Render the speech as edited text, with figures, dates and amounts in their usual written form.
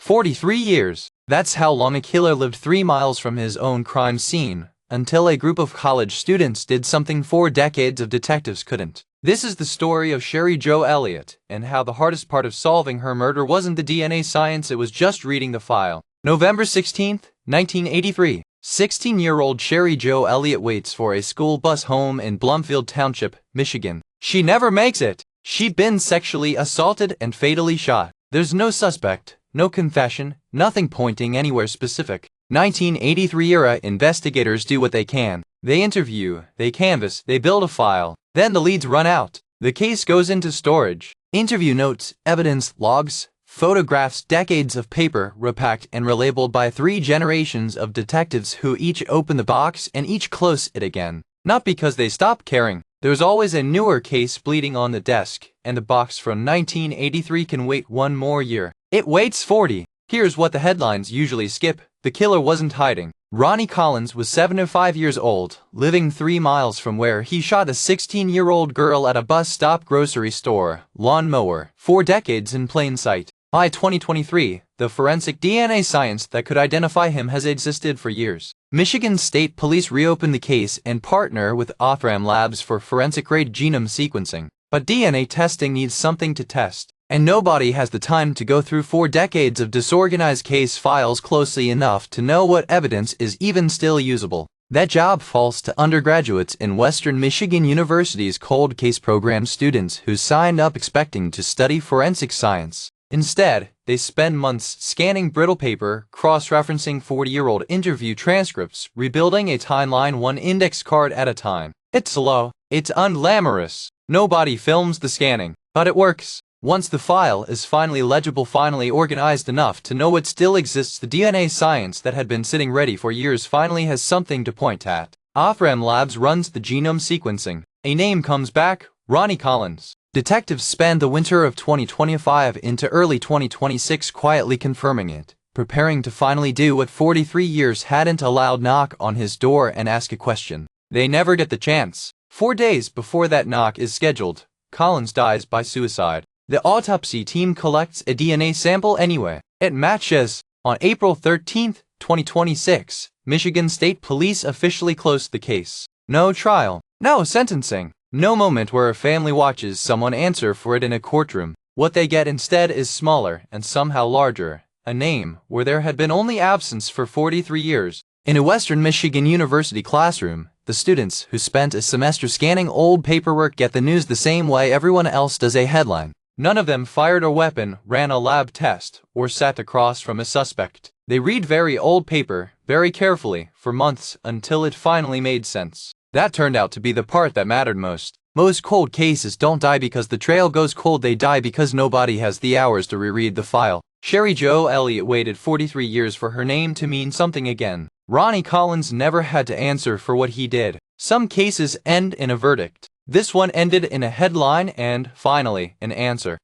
43 years. That's how long a killer lived 3 miles from his own crime scene, until a group of college students did something 4 decades of detectives couldn't. This is the story of Sheri Jo Elliott, and how the hardest part of solving her murder wasn't the DNA science, it was just reading the file. November 16, 1983. 16-year-old Sheri Jo Elliott waits for a school bus home in Blumfield Township, Michigan. She never makes it. She'd been sexually assaulted and fatally shot. There's no suspect, no confession, nothing pointing anywhere specific. 1983 era investigators do what they can. They interview, they canvass, they build a file. Then the leads run out. The case goes into storage. Interview notes, evidence, logs, photographs, decades of paper repacked and relabeled by 3 generations of detectives who each open the box and each close it again. Not because they stopped caring. There's always a newer case bleeding on the desk, and the box from 1983 can wait 1 more year. It waits 40. Here's what the headlines usually skip. The killer wasn't hiding. Roni Collins was 75 years old, living 3 miles from where he shot a 16-year-old girl at a bus stop grocery store, lawnmower, 4 decades in plain sight. By 2023, the forensic DNA science that could identify him has existed for years. Michigan State Police reopened the case and partner with Othram Labs for forensic-grade genome sequencing. But DNA testing needs something to test, and nobody has the time to go through 4 decades of disorganized case files closely enough to know what evidence is even still usable. That job falls to undergraduates in Western Michigan University's cold case program students who signed up expecting to study forensic science. Instead, they spend months scanning brittle paper, cross-referencing 40-year-old interview transcripts, rebuilding a timeline 1 index card at a time. It's slow, it's unglamorous. Nobody films the scanning, but it works. Once the file is finally legible, finally organized enough to know it still exists, the DNA science that had been sitting ready for years finally has something to point at. Othram Labs runs the genome sequencing. A name comes back: Roni Collins. Detectives spend the winter of 2025 into early 2026 quietly confirming it, preparing to finally do what 43 years hadn't allowed: knock on his door and ask a question. They never get the chance. 4 days before that knock is scheduled, Collins dies by suicide. The autopsy team collects a DNA sample anyway. It matches. On April 13, 2026, Michigan State Police officially closed the case. No trial, no sentencing, no moment where a family watches someone answer for it in a courtroom. What they get instead is smaller and somehow larger, a name where there had been only absence for 43 years. In a Western Michigan University classroom, the students who spent a semester scanning old paperwork get the news the same way everyone else does: a headline. None of them fired a weapon, ran a lab test, or sat across from a suspect. They read very old paper, very carefully, for months, until it finally made sense. That turned out to be the part that mattered most. Most cold cases don't die because the trail goes cold, they die because nobody has the hours to reread the file. Sheri Jo Elliott waited 43 years for her name to mean something again. Roni Collins never had to answer for what he did. Some cases end in a verdict. This one ended in a headline and, finally, an answer.